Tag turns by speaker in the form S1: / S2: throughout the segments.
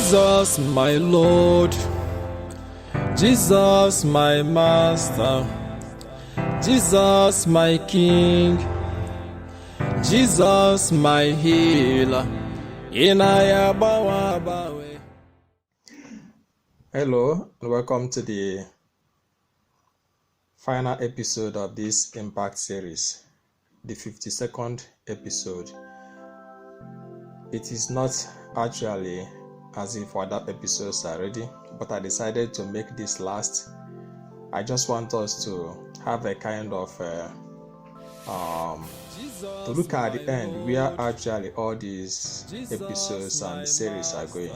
S1: Jesus, my Lord, Jesus, my Master, Jesus, my King, Jesus, my Healer.
S2: Hello and welcome to the final episode of this Impact series, the 52nd episode. It is not actually as if other episodes are ready, but I decided to make this last. I just want us to have a kind of to look at the end where actually all these episodes and the series are going.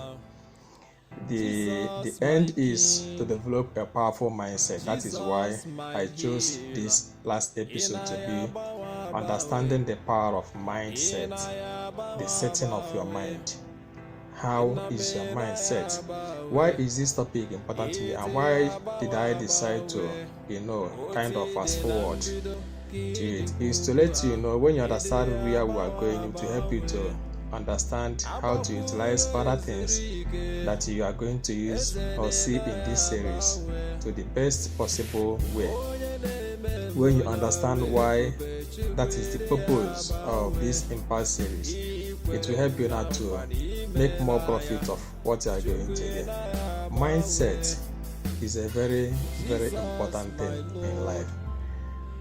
S2: The end is to develop a powerful mindset. That is why I chose this last episode to be understanding the power of mindset, the setting of your mind. How is your mindset? Why is this topic important to me, and why did I decide to, kind of fast forward to it? Is to let you know, when you understand where we are going, to help you to understand how to utilize other things that you are going to use or see in this series to the best possible way. When you understand why that is the purpose of this Impact series, it will help you now to make more profit of what you are going to get. Mindset is a very, very important thing in life.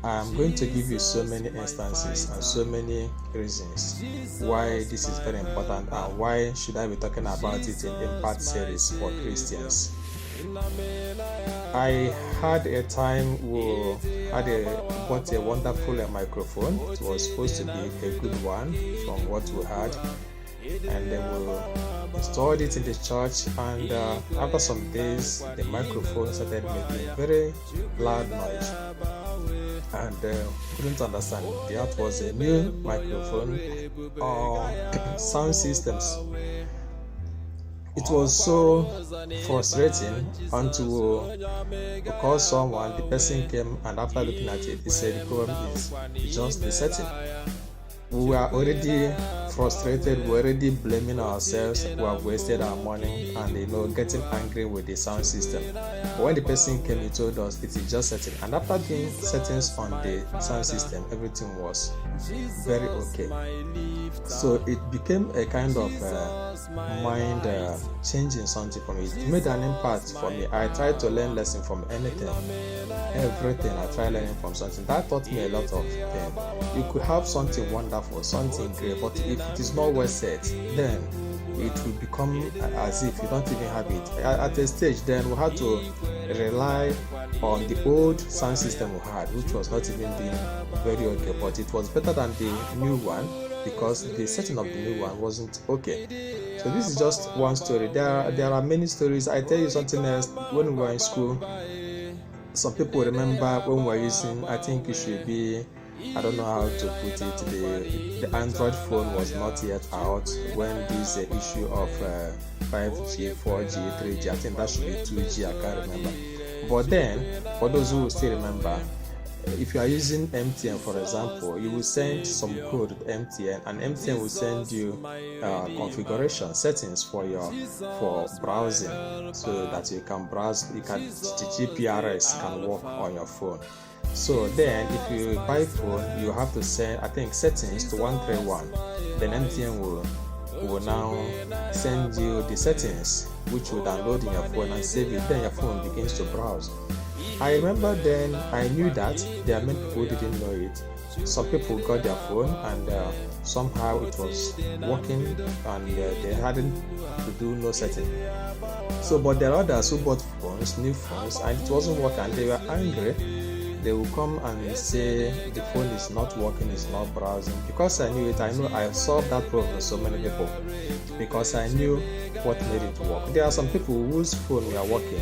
S2: I'm going to give you so many instances and so many reasons why this is very important and why should I be talking about it in Impact series for Christians. I had a time we bought a wonderful microphone. It was supposed to be a good one from what we had, and then we installed it in the church, and after some days the microphone started making very loud noise, and couldn't understand. That was a new microphone sound systems. It was so frustrating until we called someone. The person came, and after looking at it, he said the problem is just the setting. We were already frustrated, we were already blaming ourselves, we have wasted our money and getting angry with the sound system. But when the person came, he told us it is just setting, and after doing settings on the sound system, everything was very okay. So it became a kind of mind changing something for me. It made an impact for me. I tried to learn lesson from everything. I tried learning from something. That taught me a lot of things. You could have something wonderful, something great, but if it is not well set, then it will become as if you don't even have it. At a stage, then we had to rely on the old sound system we had, which was not even being very okay, but it was better than the new one because the setting of the new one wasn't okay. So this is just one story. There are many stories. I tell you something else. When we were in school, some people remember when we were using, I think it should be, I don't know how to put it, the Android phone was not yet out when this issue of 5G, 4G, 3G, I think that should be 2G, I can't remember. But then, for those who still remember, if you are using MTN, for example, you will send some code to MTN, and MTN will send you configuration settings for browsing, so that you can browse. The GPRS can work on your phone. So then, if you buy phone, you have to send, I think, settings to 131. Then MTN will now send you the settings, which will download in your phone and save it. Then your phone begins to browse. I remember then I knew that there are many people who didn't know it. Some people got their phone and somehow it was working, and they hadn't to do no setting. So, but there are others who bought phones, new phones, and it wasn't working, and they were angry. They will come and say the phone is not working, it's not browsing. Because I knew it, I solved that problem for so many people because I knew what made it work. There are some people whose phone were working,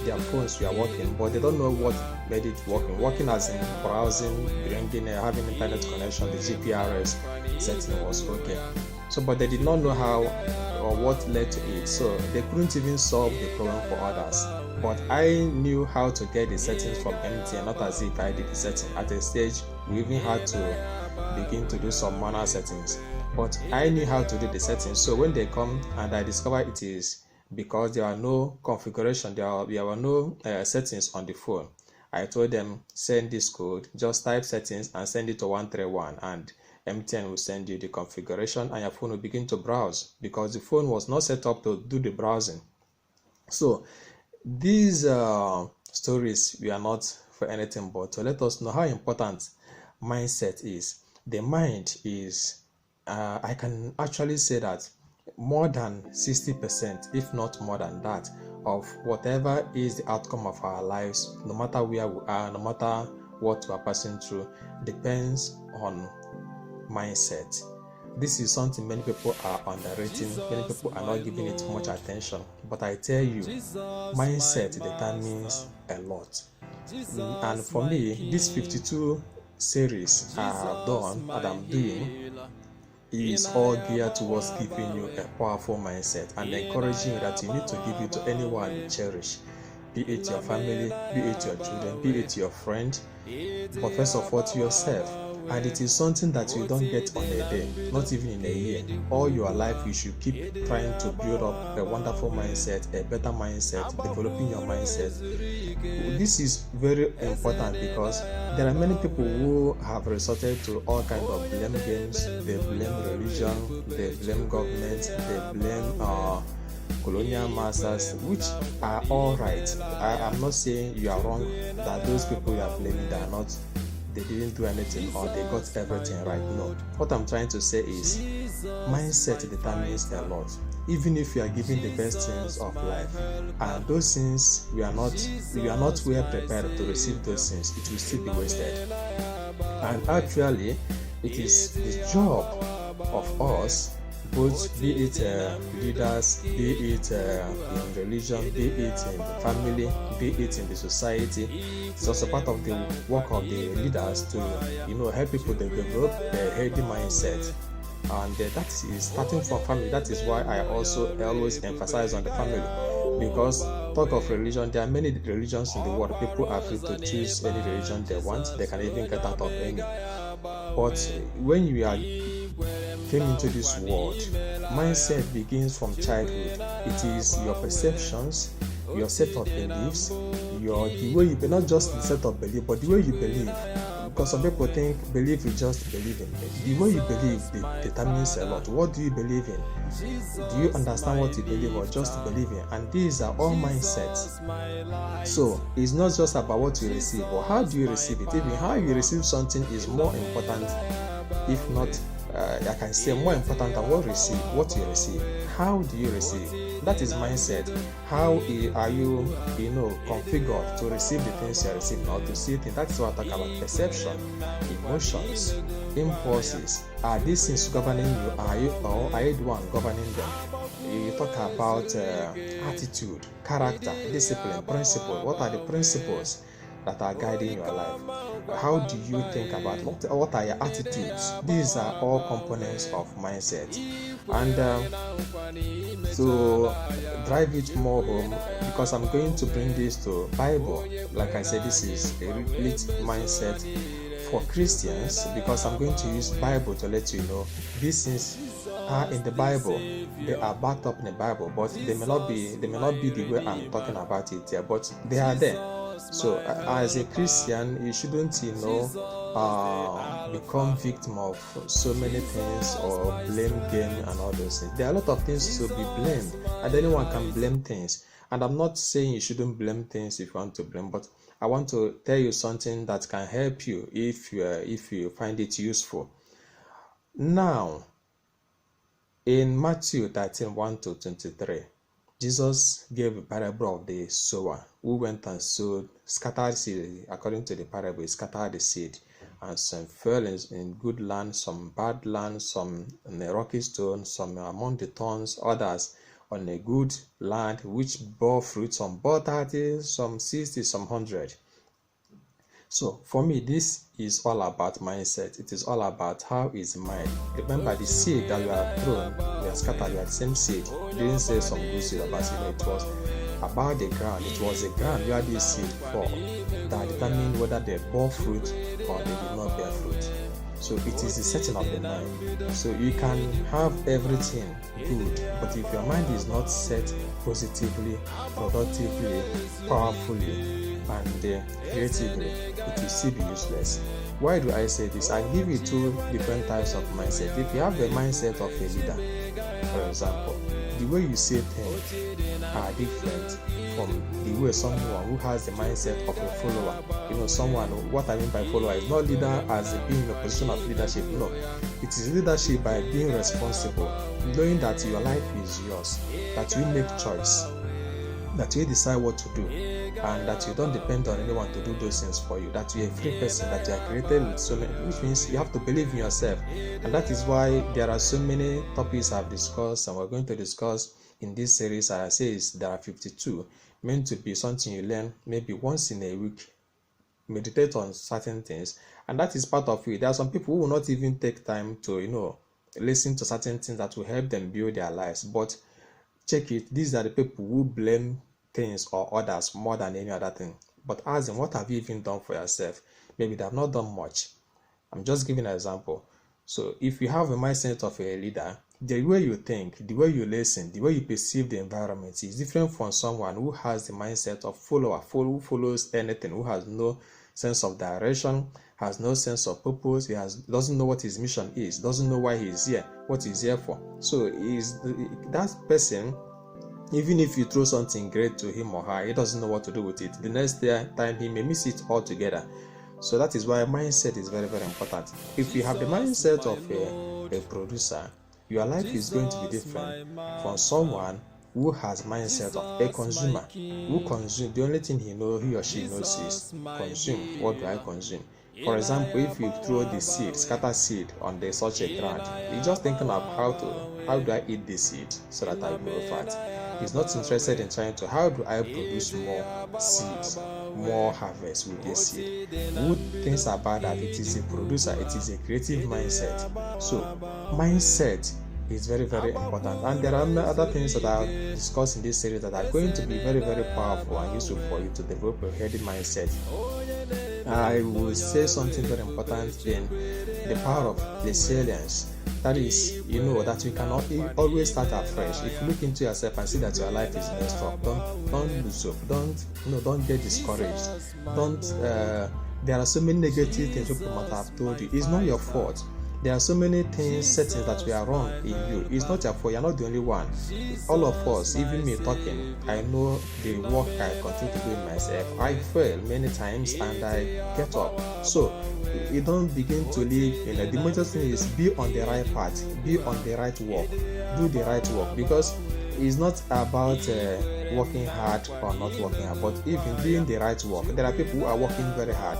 S2: their phones were working, but they don't know what made it working as in browsing, bringing, having internet connection, the GPRS setting was okay. So, but they did not know how or what led to it, so they couldn't even solve the problem for others. But I knew how to get the settings from MTN, not as if I did the setting. At a stage, we even had to begin to do some manual settings. But I knew how to do the settings. So when they come and I discover it is because there are no configuration, there were no settings on the phone. I told them, send this code, just type settings and send it to 131, and MTN will send you the configuration and your phone will begin to browse, because the phone was not set up to do the browsing. So these stories were not for anything but to let us know how important mindset is. The mind is, I can actually say that more than 60%, if not more than that, of whatever is the outcome of our lives, no matter where we are, no matter what we are passing through, depends on mindset. This is something many people are underrating, many people are not giving it much attention, but I tell you, mindset determines a lot. And for me, this 52 series I have done and I'm doing is all geared towards giving you a powerful mindset and encouraging you that you need to give it to anyone you cherish, be it your family, be it your children, be it your friend, but first of all to yourself. And it is something that you don't get on a day, not even in a year. All your life you should keep trying to build up a wonderful mindset, a better mindset, developing your mindset. This is very important because there are many people who have resorted to all kinds of blame games. They blame religion, they blame government, they blame colonial masters, which are all right. I am not saying you are wrong, that those people you are blaming, they didn't do anything or they got everything right. No. What I'm trying to say is mindset determines a lot. Even if you are given the best things of life and those things we are not well prepared to receive those things, it will still be wasted. And actually it is the job of us, both be it leaders, be it in religion, be it in the family, be it in the society. It's also part of the work of the leaders to help people develop a healthy mindset, and that is starting from family. That is why I also always emphasize on the family, because talk of religion, there are many religions in the world. People are free to choose any religion they want. They can even get out of any. But when you came into this world, mindset begins from childhood. It is your perceptions, your set of beliefs, the way you not just the set of belief, but the way you believe. Because some people think belief is just believing. The way you believe determines a lot. What do you believe in? Do you understand what you believe or just believe in? And these are all mindsets. So it's not just about what you receive, or how do you receive it. Even how you receive something is more important, if not I can say more important than what you receive. How do you receive? That is mindset. How are you, configured to receive the things you are receiving or to see things? That is what I talk about. Perception, emotions, impulses. Are these things governing you? Are you the one governing them? You talk about attitude, character, discipline, principle. What are the principles that are guiding your life? How do you think about what are your attitudes? These are all components of mindset. And to drive it more home, because I'm going to bring this to Bible. Like I said, this is a complete mindset for Christians, because I'm going to use Bible to let you know these things are in the Bible. They are backed up in the Bible, but they may not be the way I'm talking about it here, but they are there. So as a Christian, you shouldn't become victim of so many things or blame game and all those things. There are a lot of things to be blamed, and anyone can blame things. And I'm not saying you shouldn't blame things if you want to blame, but I want to tell you something that can help you if you find it useful. Now, in Matthew 13:1-23, Jesus gave a parable of the sower who went and sowed, scattered seed. According to the parable, he scattered the seed, and some fell in good land, some bad land, some on a rocky stone, some among the thorns, others on a good land which bore fruit, some bore 30, some 60, some 100. So for me, this is all about mindset. It is all about how is mind. Remember, the seed that you have thrown, you have scattered, you are the same seed. It didn't say some good seed or bad seed. It was about the ground. It was the ground where this seed fall that determined whether they bore fruit or they did not bear fruit. So it is the setting of the mind. So you can have everything good, but if your mind is not set positively, productively, powerfully, and creatively, it will still be useless. Why do I say this? I give you two different types of mindset. If you have the mindset of a leader, for example, the way you say things are different from the way someone who has the mindset of a follower. Someone, what I mean by follower is not leader as being in a position of leadership. No, it is leadership by being responsible, knowing that your life is yours, that you make choice, that you decide what to do, and that you don't depend on anyone to do those things for you, that you're a free person, that you are created with so many, which means you have to believe in yourself. And that is why there are so many topics I've discussed and we're going to discuss in this series. I say there are 52, meant to be something you learn maybe once in a week. Meditate on certain things, and that is part of it. There are some people who will not even take time to listen to certain things that will help them build their lives. But check it, these are the people who blame things or others more than any other thing. But ask them, what have you even done for yourself? Maybe they have not done much. I'm just giving an example. So if you have a mindset of a leader, the way you think, the way you listen, the way you perceive the environment is different from someone who has the mindset of follower, who follows anything, who has no sense of direction, has no sense of purpose, doesn't know what his mission is, doesn't know why he is here, what he's here for. So that person, even if you throw something great to him or her, he doesn't know what to do with it. The next time he may miss it altogether. So that is why mindset is very, very important. If you have the mindset of a producer, your life is going to be different from someone who has mindset of a consumer, who consume. The only thing he or she knows is consume. What do I consume? For example, if you throw the seed, scatter seed on such a ground, he's just thinking of how do I eat this seed so that I grow fat. He's not interested in trying to how do I produce more seeds, more harvest with this seed. Who thinks about that? It is a producer, it is a creative mindset. So mindset is very, very important, and there are other things that I'll discuss in this series that are going to be very, very powerful and useful for you to develop a healthy mindset. I will say something very important in the power of resilience. That is, that you cannot always start afresh. If you look into yourself and see that your life is messed up, don't lose hope. Don't get discouraged. There are so many negative things people might have told you. It's not your fault. There are so many settings that were wrong in you. It's not your fault. You're not the only one. All of us, even me talking, I know the work I continue to do in myself. I fail many times and I get up. So you don't begin to live. The major thing is be on the right path, be on the right walk, do the right work, because it's not about working hard or not working hard, but even doing the right work. There are people who are working very hard,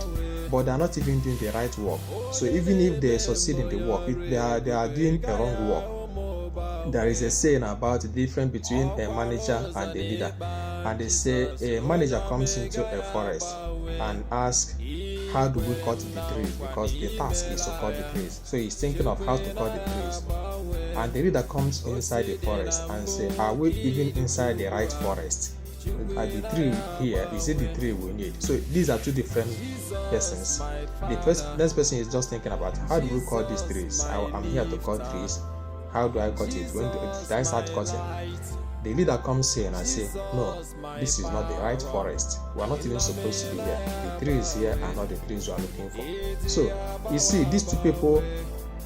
S2: but they are not even doing the right work. So even if they succeed in the work, they are doing a wrong work. There is a saying about the difference between a manager and a leader, and they say a manager comes into a forest and asks, how do we cut the trees? Because the task is to cut the trees. So he's thinking of how to cut the trees. And the leader comes inside the forest and says, are we even inside the right forest? At the tree here, is it the tree we need? So these are two different persons. The next person is just thinking about, how do we cut these trees? I'm here to cut trees. How do I cut it? When do I start cutting? The leader comes in and says, no, this is not the right forest. We are not even supposed to be here. The trees here are not the trees we are looking for. So you see, these two people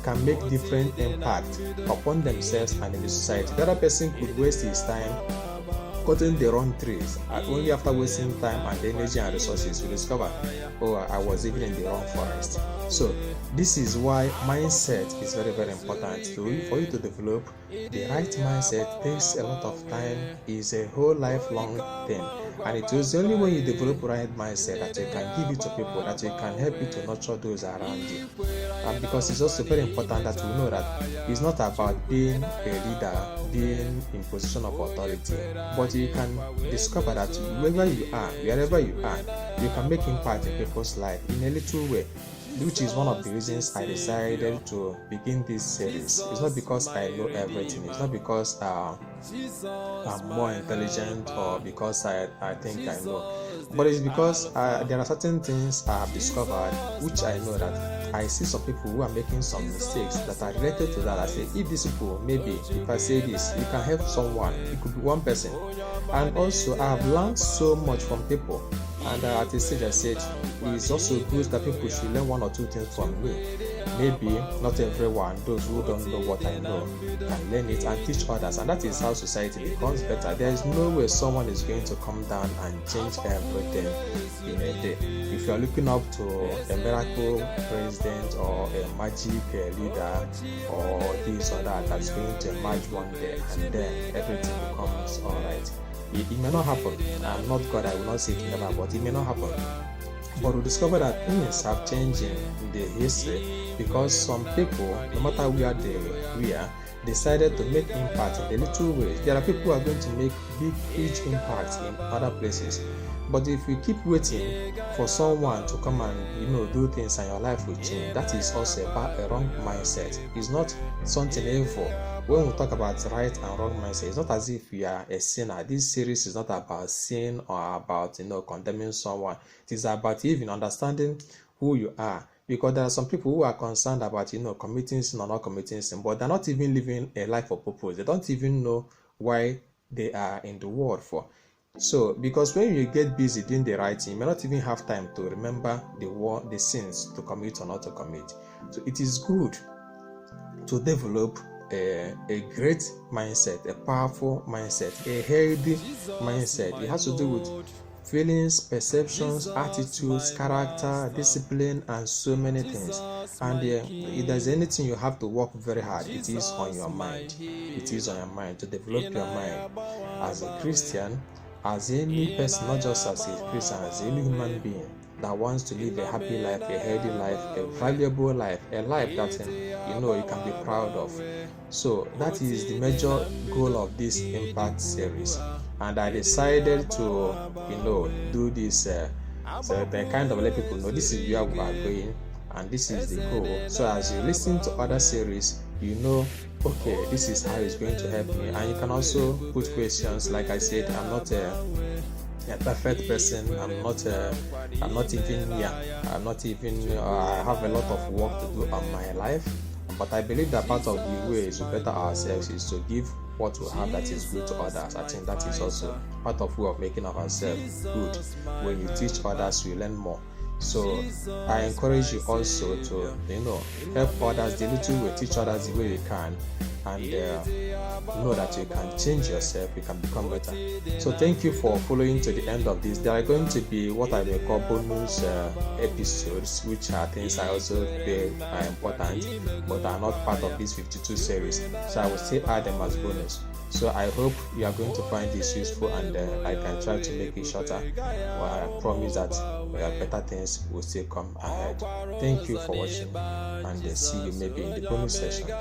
S2: can make different impact upon themselves and in the society. The other person could waste his time cutting the wrong trees, and only after wasting time and energy and resources we discover, I was even in the wrong forest. So this is why mindset is very, very important. For you to develop the right mindset takes a lot of time, is a whole lifelong thing, and it is only when you develop right mindset that you can give it to people, that you can help you to nurture those around you. And because it's also very important that we know that it's not about being a leader, being in position of authority, but you can discover that wherever you are, you can make impact in people's life in a little way. which is one of the reasons I decided to begin this series. It's not because I know everything. It's not because I'm more intelligent or because I think I know, but it's because there are certain things I have discovered which I know that I see some people who are making some mistakes that are related to that. I say, if these people, maybe if I say this, you can help someone. It could be one person. And also, I have learned so much from people. And at this stage, I said, it's also good that people should learn one or two things from me. Maybe not everyone, those who don't know what I know, can learn it and teach others. And that is how society becomes better. There is no way someone is going to come down and change everything in a day. If you are looking up to a miracle president or a magic leader or this or that, that's going to emerge one day and then everything becomes alright. It may not happen. I'm not God, I will not say it never, but it may not happen. But we discover that things have changed in the history because some people, no matter where they were, decided to make impact in the little ways. There are people who are going to make big, huge impacts in other places. But if you keep waiting for someone to come and do things and your life will change, that is also a wrong mindset. It's not something evil. When we talk about right and wrong mindset, it's not as if you are a sinner. This series is not about sin or about condemning someone. It is about even understanding who you are. Because there are some people who are concerned about committing sin or not committing sin, but they're not even living a life of purpose. They don't even know why they are in the world for. So, because when you get busy doing the right thing, you may not even have time to remember the sins to commit or not to commit. So it is good to develop a great mindset, a powerful mindset, a healthy mindset. It has to do with feelings, perceptions, attitudes, character, discipline, and so many things. And if there's anything you have to work very hard, it is on your mind. It is on your mind to develop your mind as a Christian, as any person, not just as a Christian, as any human being that wants to live a happy life, a healthy life, a valuable life, a life that you can be proud of. So that is the major goal of this Impact series. And I decided to do this so they kind of let people know this is where we are going and this is the goal. So as you listen to other series, okay, this is how it's going to help me. And you can also put questions. Like I said, I'm not a perfect person. I'm not even I have a lot of work to do on my life, but I believe that part of the way to better ourselves is to give what we have that is good to others. I think that is also part of way of making ourselves good. When you teach others, you learn more. So I encourage you also to help others the little way, teach others the way you can, and know that you can change yourself, you can become better. So thank you for following to the end of this. There are going to be what I may call bonus episodes, which are things I also feel are important but are not part of this 52 series. So I will still add them as bonus. So I hope you are going to find this useful, and I can try to make it shorter. I promise that better things will still come ahead. Thank you for watching, and see you maybe in the bonus sessions.